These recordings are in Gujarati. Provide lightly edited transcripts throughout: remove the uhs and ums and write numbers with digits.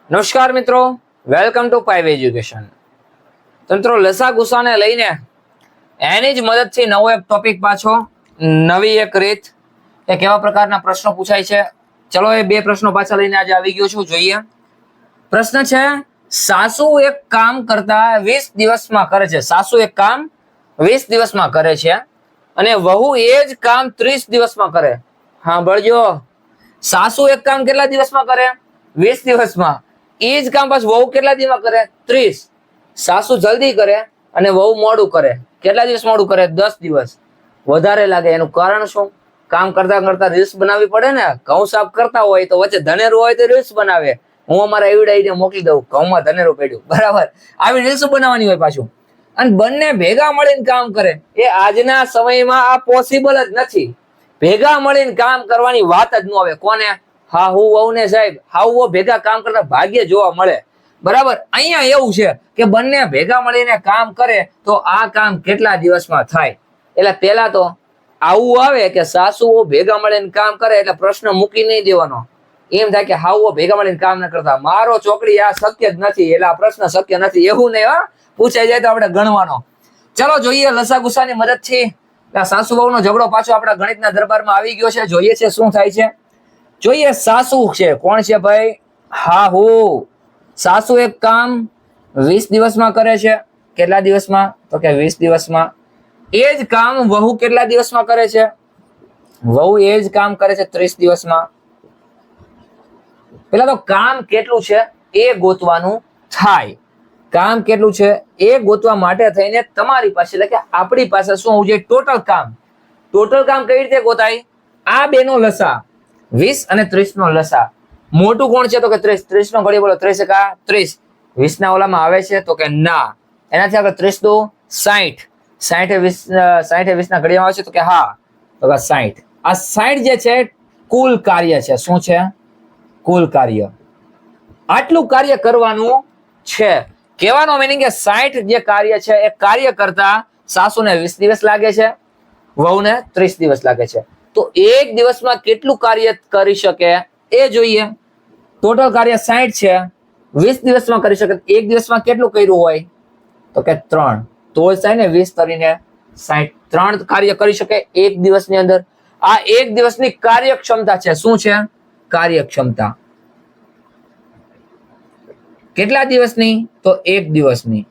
નમસ્કાર મિત્રો, વેલકમ ટુ પાઇવ એજ્યુકેશન. તો મિત્રો, લસા ગુસાને લઈને એની જ મદદથી નવો એક ટોપિક પાછો, નવી એક રીત, એ કેવા પ્રકારના પ્રશ્નો પૂછાય છે. ચલો એ બે પ્રશ્નો પાછા લઈને આજે આવી ગયો છું. જોઈએ. પ્રશ્ન છે, સાસુ એક કામ કરતા 20 દિવસમાં કરે છે. સાસુ એક કામ 20 દિવસમાં કરે છે અને વહુ એ જ કામ 30 દિવસમાં કરે. હા બળજો, સાસુ એક કામ કેટલા દિવસમાં કરે? 20 દિવસમાં. એ જ કામ પાછું વહુ કેટલા દિવસમાં કરે? 30. સાસુ જલ્દી કરે અને વહુ મોડું કરે. કેટલા દિવસ મોડું કરે? 10 દિવસ. વધારે લાગે. એનું કારણ શું? કામ કરતા કરતા રીલ્સ બનાવવી પડે ને. ઘઉં સાફ કરતા હોય તો વચ્ચે ધનેરું હોય તો રીલ્સ બનાવે. હું અમારા એવડાઈને મોકલી દઉં, ઘઉંમાં ધનેરું પડ્યું, બરાબર. આવી રીલ્સ બનાવવાની હોય પાછું. અને બંને ભેગા મળીને કામ કરે. એ આજના સમયમાં આ પોસિબલ જ નથી. ભેગા મળીને કામ કરવાની વાત જ ન આવે. કોને? હા હું વહુ ને સાહેબ, હાઉ ભેગા કામ કરતા ભાગ્ય જોવા મળે. બરાબર. અહીંયા એવું છે કે બંને ભેગા મળીને કામ કરે તો આ કામ કેટલા દિવસમાં થાય? એટલે પેલા તો આવું આવે કે સાસુઓ ભેગા મળીને કામ કરે એટલે પ્રશ્ન મૂકી નહીં દેવાનો. એમ થાય કે હાઉઓ ભેગા મળીને કામ ન કરતા, મારો ચોકડી આ શક્ય જ નથી, એટલે આ પ્રશ્ન શક્ય નથી. એવું નહીં. હા, પૂછાઈ જાય તો આપણે ગણવાનો. ચલો જોઈએ લસા ગુસાની મદદથી. સાસુ વહુનો ઝઘડો પાછો આપણા ગણિતના દરબારમાં આવી ગયો છે. જોઈએ છે શું થાય છે. જોઈએ. સાસુ છે. કોણ છે ભાઈ? હા હું. સાસુ એક કામ 20 દિવસમાં કરે છે. કેટલા દિવસમાં? તો કે 20 દિવસમાં. એ જ કામ વહુ કેટલા દિવસમાં કરે છે? વહુ એ જ કામ કરે છે 30 દિવસમાં. પેલા તો કામ કેટલું છે એ ગોતવાનું થાય. કામ કેટલું છે એ ગોતવા માટે થઈને તમારી પાસે, એટલે કે આપણી પાસે શું હોવું જોઈએ? ટોટલ કામ. ટોટલ કામ કઈ રીતે ગોતાય? આ બેનો લસા 20 અને 30 નો લસા. મોટું કોણ છે? તો કે 30. 30 નો ઘડી બોલો. 30 એકા 30. 20 ના ઓલામાં આવે છે? તો કે ના. એનાથી આગળ 30 દુ 60. 60 એ 20 ના ઘડિયામાં આવે છે? તો કે હા. તો કે 60. આ 60 જે છે કુલ કાર્ય છે. શું છે? કુલ કાર્ય. આટલું કાર્ય કરવાનું છે. કહેવાનો મીનિંગ કે 60 જે કાર્ય છે એ કાર્ય કરતા સાસુને 20 દિવસ લાગે છે, વહુને 30 દિવસ લાગે છે. તો એક દિવસમાં કેટલું કાર્ય કરી શકે એ જોઈએ. ટોટલ કાર્ય 60 છે, 20 દિવસમાં કરી શકે. એક દિવસમાં કેટલું કર્યું હોય? તો કે 3. તો થાય ને 20 કરીને 60. 3 કાર્ય કરી શકે એક દિવસની અંદર. આ એક દિવસની કાર્યક્ષમતા છે. શું છે? કાર્યક્ષમતા. કેટલા દિવસની? તો એક દિવસની.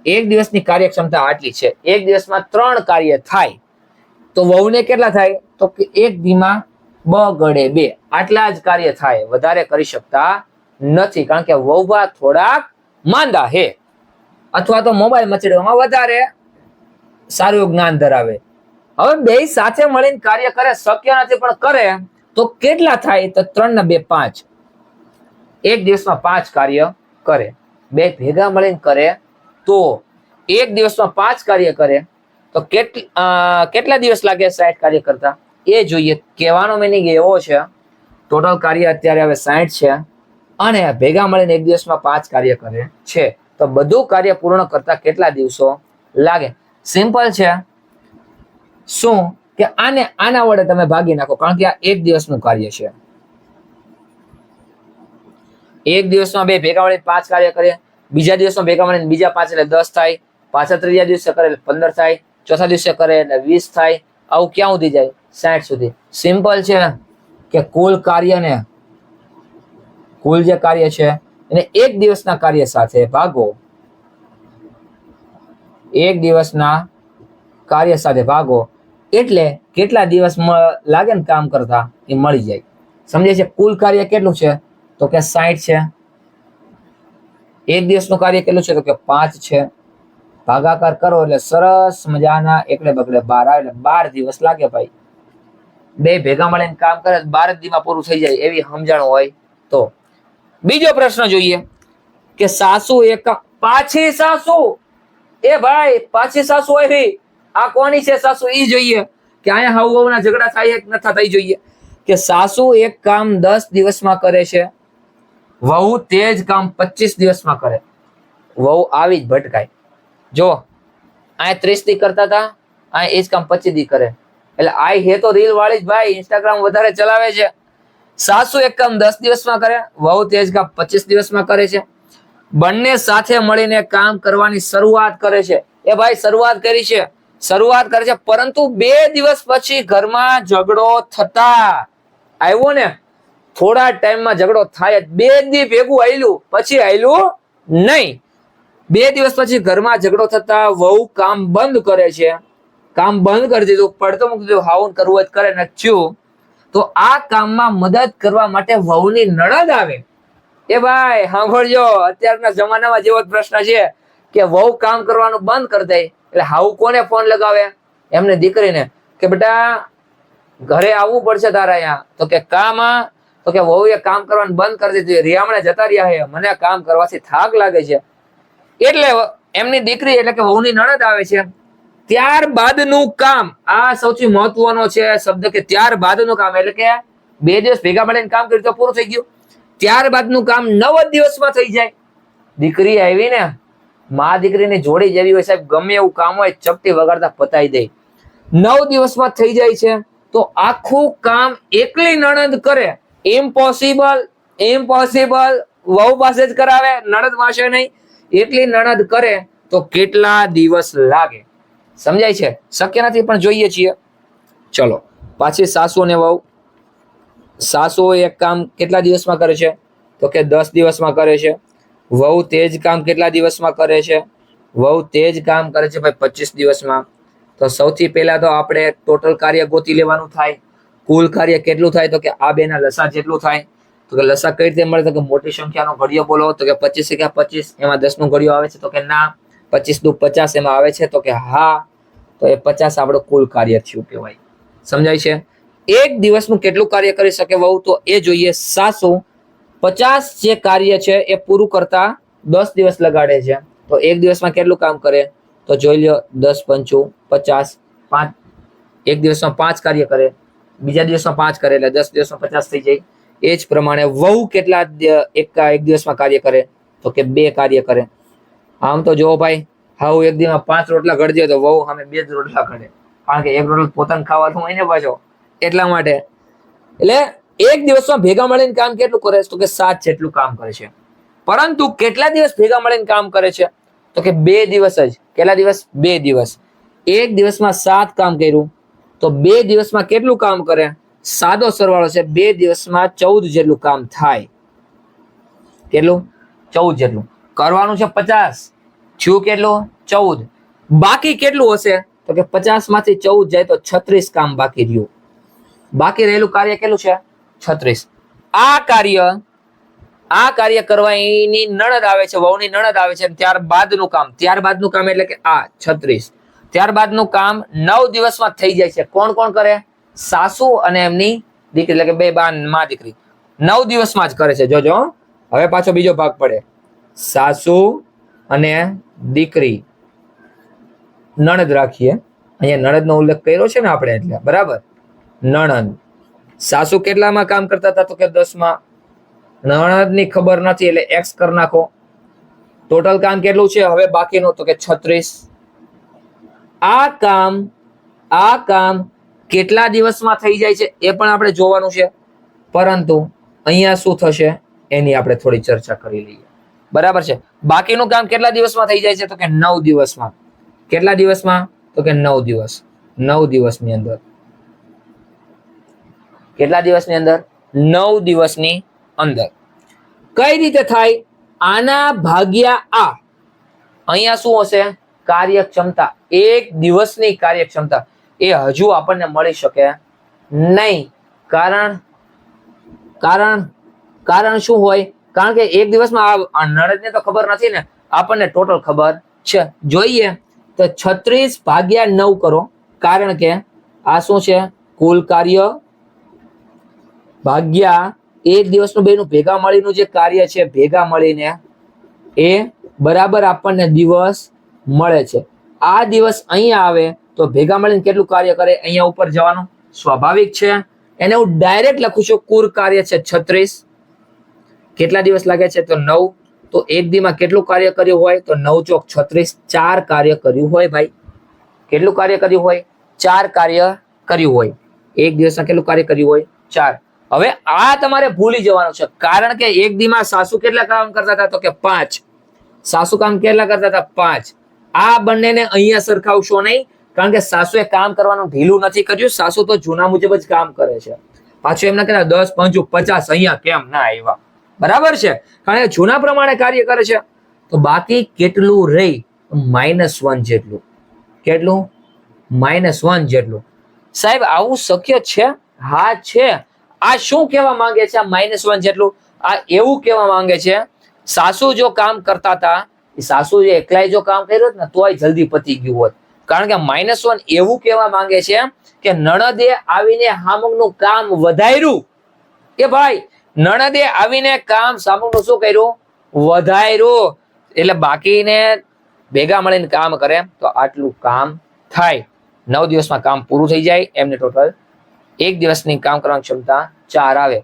એક દિવસની કાર્યક્ષમતા આટલી છે. એક દિવસમાં 3 કાર્ય થાય. તો વહુને કેટલા થાય? તો કે એક દીમાં બગડે 2. આટલા જ કાર્ય થાય. વધારે કરી શકતા નથી. કારણ કે વહુભા થોડાક માંદા હે, અથવા તો મોબાઈલ મચડવામાં વધારે સારું એવું જ્ઞાન ધરાવે. હવે બે સાથે મળીને કાર્ય કરે, શક્ય નથી પણ કરે, તો કેટલા થાય? તો 3 ને 2 5. એક દિવસમાં 5 કાર્ય કરે. બે ભેગા મળીને કરે તો એક દિવસમાં 5 કાર્ય કરે તો કેટલા દિવસ લાગે 60 કાર્ય કરતા એ જોઈએ. કહેવાનો મીનિંગ એવો છે, ટોટલ કાર્ય અત્યારે હવે 60 છે અને ભેગા મળીને એક દિવસમાં 5 કાર્ય કરે છે, તો બધું કાર્ય પૂર્ણ કરતા કેટલા દિવસો લાગે? સિમ્પલ છે. શું કે આના વડે તમે ભાગી નાખો, કારણ કે આ એક દિવસનું કાર્ય છે. એક દિવસમાં બે ભેગા મળીને 5 કાર્ય કરે, બીજા દિવસમાં ભેગા મળીને બીજા 5 એટલે 10 થાય, પાછા ત્રીજા દિવસે કરે એટલે 15 થાય, ચોથા દિવસે કરે એટલે 20 થાય. આવું ક્યાં સુધી જાય? 60 સુધી. સિમ્પલ છે કે કુલ કાર્યને, કુલ જે કાર્ય છે એને એક દિવસના કાર્ય સાથે ભાગો. એક દિવસના કાર્ય સાથે ભાગો એટલે કેટલા દિવસ લાગે ને કામ કરતા એ મળી જાય. સમજે છે? કુલ કાર્ય કેટલું છે? તો કે 60 છે. એક દિવસનું કાર્ય કેટલું છે? તો કે 5 છે. ભાગાકાર કરો એટલે સરસ મજાના એકડે બગડે 12 આવે, એટલે 12 દિવસ લાગે ભાઈ. બે ભેગા મળીને કામ કરે 12 દિવસમાં પૂરું થઈ જાય, એવી સમજણ હોય તો. બીજો પ્રશ્ન જોઈએ કે સાસુ એક પાછી સાસુ, એ ભાઈ પાછી સાસુ આવી, આ કોની છે સાસુ? ઈ જોઈએ કે અહીંયા હાઉ વહુના ઝઘડા થાય કે નથા થઈ જોઈએ. કે સાસુ એક કામ 10 દિવસમાં કરે છે, વહુ તે જ કામ 25 દિવસમાં કરે. વહુ આવી જ ભટકાય. જો અહીંયા 30 દી કરતા હતા, અહીંયા એ જ કામ 25 દી કરે. એટલે આ હે તો રીલ વાળી જ ભાઈ, ઇન્સ્ટાગ્રામ વધારે ચલાવે છે. સાસુ એક કામ 10 દિવસમાં કરે, વહુ તે જ કામ 25 દિવસમાં કરે છે. બંને સાથે મળીને કામ કરવાની શરૂઆત કરે છે. એ ભાઈ શરૂઆત કરે છે, પરંતુ 2 દિવસ પછી ઘરમાં ઝઘડો થતા આવ્યો ને, થોડા ટાઈમમાં ઝઘડો થાય. 2 દી ભેગું આયલું પછી આયલું નહીં. 2 દિવસ પછી ઘરમાં ઝઘડો થતા વહુ કામ બંધ કરે છે. કામ બંધ કરી દીધું, પડતો મૂકી દીધું, હાવું કરવું જ કરે ને થયું. તો આ કામમાં મદદ કરવા માટે વહુની નણંદ આવે. એ ભાઈ સાંભળજો, અત્યારના જમાનામાં જેવો જ પ્રશ્ન છે કે વહુ કામ કરવાનું બંધ કરી દે એટલે હાવું કોને ફોન લગાવે? એમને દીકરીને, કે બેટા ઘરે આવવું પડશે તારા અહીંયા. તો કે કામાં? તો કે વહુએ કામ કરવાનું બંધ કરી દીધું, રિયામણે જતા રહ્યા છે, મને કામ કરવાથી થાક લાગે છે. એટલે એમની દીકરી એટલે કે વહુની નણંદ આવે છે. ત્યારબાદનું કામ, આ સૌથી મહત્વનો છે શબ્દ, કે ત્યારબાદનું કામ, એટલે કે 2 દિવસ ભેગા મળીને કામ કર્યું તો પૂરું થઈ ગયું. ત્યારબાદનું કામ 9 જ દિવસમાં થઈ જાય. દીકરી આવી ને, માં દીકરીની જોડી જેવી હોય સાહેબ, ગમે એવું કામ હોય ચપટી વગાડતા પતાઈ દે. 9 દિવસમાં થઈ જાય છે. તો આખું કામ એકલી નણંદ કરે. ઇમ્પોસિબલ. વહુ પાસે જ કરાવે, નણંદ પાસે નહીં. એકલી નણંદ કરે તો કેટલા દિવસ લાગે? સમજાય છે? શક્ય નથી, પણ જોઈએ છીએ. ચલો પાછી સાસુ અને વહુ. સાસુ એક કામ કેટલા દિવસમાં કરે છે? તો કે 10 દિવસમાં કરે છે. વહુ તે જ કામ કેટલા દિવસમાં કરે છે? વહુ તે જ કામ કરે છે ભાઈ 25 દિવસમાં. તો સૌથી પહેલા તો આપણે ટોટલ કાર્ય ગોતી લેવાનું થાય. કુલ કાર્ય કેટલું થાય? તો કે આ બેના લસા જેટલું થાય. તો કે લસા કઈ રીતે મળે? તો કે મોટી સંખ્યાનો ઘડિયો બોલો. તો કે 25 × 25, એમાં 10 નો ઘડિયો આવે છે? તો કે ના. 25 × 50 એમાં આવે છે? તો કે હા. તો એ 50 આપણું કુલ કાર્ય થયું કહેવાય. સમજાય છે? એક દિવસનું કેટલું કાર્ય કરી શકે વહુ? તો એ જોઈએ. સાસુ 50 જે કાર્ય છે એ પૂરું કરતા 10 દિવસ લગાડે છે. તો એક દિવસમાં કેટલું કામ કરે? તો જોઈ લ્યો, 10 × 5 = 50. 5 એક દિવસમાં 5 કાર્ય કરે, બીજા દિવસમાં 5 કરે, એટલે 10 દિવસમાં 50 થઈ જાય. એ જ પ્રમાણે વહુ કેટલા એક દિવસમાં કાર્ય કરે? તો કે 2 કાર્ય કરે. આમ તો જો ભાઈ, હાવ એક દિવસમાં 5 રોટલા ઘડી દે તો વહુ સામે 2 જ રોટલા ઘડે, કારણ કે એક રોટલો પોતાને ખાવાનું હોય ને પાછો, એટલા માટે. એટલે એક દિવસમાં ભેગા મળીને કામ કેટલું કરે? તો કે 7 જેટલું કામ કરે છે. પરંતુ કેટલા દિવસ ભેગા મળીને કામ કરે છે? તો કે 2 દિવસ જ. કેટલા દિવસ? 2 દિવસ. એક દિવસમાં 7 કામ કર્યું, તો 2 દિવસમાં કેટલું કામ કરે? સાદો સરવાળો છે, 2 દિવસમાં 14 જેટલું કામ થાય. કેટલું? 14 જેટલું. કરવાનું છે 50, થયું કેટલું? 14. બાકી કેટલું હશે? તો કે 50 માંથી 14 જાય તો 36 કામ બાકી રહ્યું. બાકી રહેલું કાર્ય કેટલું છે? 36. આ કાર્ય કરવા એની નણદ આવે છે, વહુની નણદ આવે છે. ત્યારબાદનું કામ એટલે કે આ 36. ત્યારબાદનું કામ 9 દિવસમાં થઈ જાય છે. કોણ કોણ કરે? સાસુ અને એમની દીકરી, એટલે કે બે માં દીકરી 9 દિવસમાં જ કરે છે. જોજો, હવે પાછો બીજો ભાગ પડે. સાસુ અને દીકરી, નણદ રાખીએ. અહીંયા નણદ નો ઉલ્લેખ કર્યો છે ને આપણે, એટલે બરાબર. નણંદ. સાસુ કેટલામાં કામ કરતા હતા? તો કે 10માં. નણદ ની ખબર નથી એટલે x કરી નાખો. ટોટલ કામ કેટલું છે હવે બાકીનું? તો કે 36. આ કામ કેટલા દિવસમાં થઈ જાય છે એ પણ આપણે જોવાનું છે. પરંતુ અહીંયા શું થશે એની આપણે થોડી ચર્ચા કરી લઈએ. બરાબર છે? બાકીનું કામ કેટલા દિવસમાં થઈ જાય છે? તો કે 9 દિવસમાં. કેટલા દિવસમાં? તો કે 9 દિવસ. 9 દિવસની અંદર. કેટલા દિવસની અંદર? 9 દિવસની અંદર. કઈ રીતે થાય? આના ભાગ્યા આ. અહીંયા શું હશે? કાર્યક્ષમતા. એક દિવસની કાર્યક્ષમતા એ હજુ આપણને મળી શકે નહીં. કારણ શું હોય? કારણ કે એક દિવસમાં નણદને તો ખબર નથી ને, આપણને ટોટલ ખબર છે. જોઈએ તો 36 ભાગ્યા 9 કરો, કારણ કે આ શું છે? કુલ કાર્ય ભાગ્યા એક દિવસનું બેનું ભેગા મળીનું જે કાર્ય છે, ભેગા મળીને એ બરાબર આપણને દિવસ મળે છે. આ દિવસ અહીંયા આવે તો ભેગા મળીને કેટલું કાર્ય કરે? અહીંયા ઉપર જવાનું સ્વાભાવિક છે. એને હું ડાયરેક્ટ લખું છું. કુલ કાર્ય છે 36. કેટલા દિવસ લાગે છે? તો 9. તો એક દીમાં કેટલું કાર્ય કર્યું હોય? તો 9 ચોક 36. 4 કાર્ય કર્યું હોય ભાઈ. કેટલું કાર્ય કર્યું હોય? 4 કાર્ય કર્યું હોય. એક દિવસમાં કેટલું કાર્ય કર્યું હોય? 4. હવે આ તમારે ભૂલી જવાનું છે, કારણ કે એક દીમાં સાસુ કેટલા કામ કરતા હતા? તો કે 5. સાસુ કામ કેટલા કરતા હતા? 5. આ બંનેને અહીંયા સરખાવશો નહીં, કારણ કે સાસુએ કામ કરવાનું ઢીલું નથી કર્યું. સાસુ તો જૂના મુજબ જ કામ કરે છે. પાછું એમના કેટલા 10, 5, 50 અહીંયા કેમ ના આવ્યા? બરાબર છે, કારણ કે જૂના પ્રમાણે કાર્ય કરે છે. તો બાકી કેટલું રહી? -1 જેટલું. કેટલું? -1 જેટલું. સાહેબ આવું શક્ય છે? હા છે. આ શું કહેવા માંગે છે? આ -1 જેટલું આ એવું કહેવા માંગે છે, સાસુ જો કામ કરતા હતા, સાસુ એકલાય જો કામ કર્યું હોત ને તોય જલ્દી પતી ગયું હોત. કારણ કે -1 એવું કહેવા માંગે છે કે નણદે આવીને હામુંગનું કામ વધાર્યું. કે ભાઈ નણદે આવીને કામ સામુંગનું શું કર્યું? વધાર્યું. એટલે બાકીને ભેગા મળીને કામ કરે તો આટલું કામ થાય. 9 દિવસમાં કામ પૂરું થઈ જાય. એમને ટોટલ 1 દિવસની કામ કરવાની ક્ષમતા 4 આવે.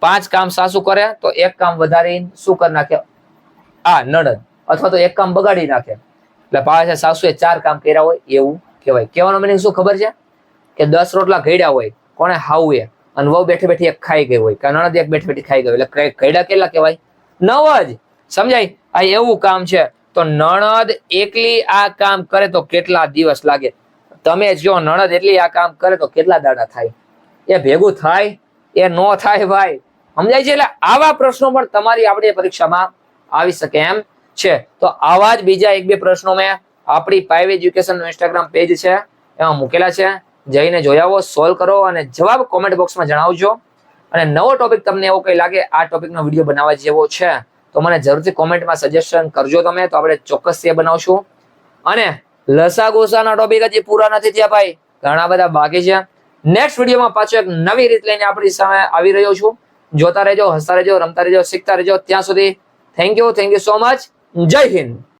5 કામ સાસુ કરે તો 1 કામ વધારીને શું કરી નાખે? આ નણદ, અથવા તો 1 કામ બગાડી નાખે. એટલે પાછા સાસુએ 4 કામ કર્યા હોય એવું કહેવાય. કહેવાનો મીનિંગ શું ખબર છે? કે 10 રોટલા ઘડ્યા હોય કોણે? હાઉએ. અને વહુ બેઠી બેઠી એક ખાઈ ગઈ હોય, કે નણદ એક બેઠી બેઠી ખાઈ ગઈ. એટલે ઘડ્યા કેટલા કહેવાય? 9 જ. સમજાય? આ એવું કામ છે. તો નણદ એકલી આ કામ કરે તો કેટલા દિવસ લાગે? તમે જો નણદ એટલી આ કામ કરે તો કેટલા દાડા થાય? એ ભેગું થાય? એ નો થાય ભાઈ. સમજાય છે? એટલે આવા પ્રશ્નો પણ તમારી આપણી પરીક્ષામાં આવી શકે એમ છે. તો આવા જ બીજા 1-2 પ્રશ્નો મેં આપણી 5 એજ્યુકેશન નું ઇન્સ્ટાગ્રામ પેજ છે એમાં મૂકેલા છે. જઈને જોઈ આવો, સોલ્વ કરો અને જવાબ કોમેન્ટ બોક્સમાં જણાવજો. અને નવો ટોપિક તમને એવો કઈ લાગે આ ટોપિકનો વિડીયો બનાવવા જેવો છે તો મને જરૂરથી કોમેન્ટમાં સજેશન કરજો તમે, તો આપણે ચોક્કસ એ બનાવશું. અને લસા ગુસાના ટોપિક હજી પૂરા નથી થયા ભાઈ, ઘણા બધા બાકી છે. નેક્સ્ટ વિડીયોમાં પાછો એક નવી રીત લઈને આપણી સામે આવી રહ્યો છું. જોતા રહેજો, હસતા રહેજો, રમતા રહેજો, શીખતા રહેજો. ત્યાં સુધી થેન્ક યુ સો મચ. જય હિન્દ.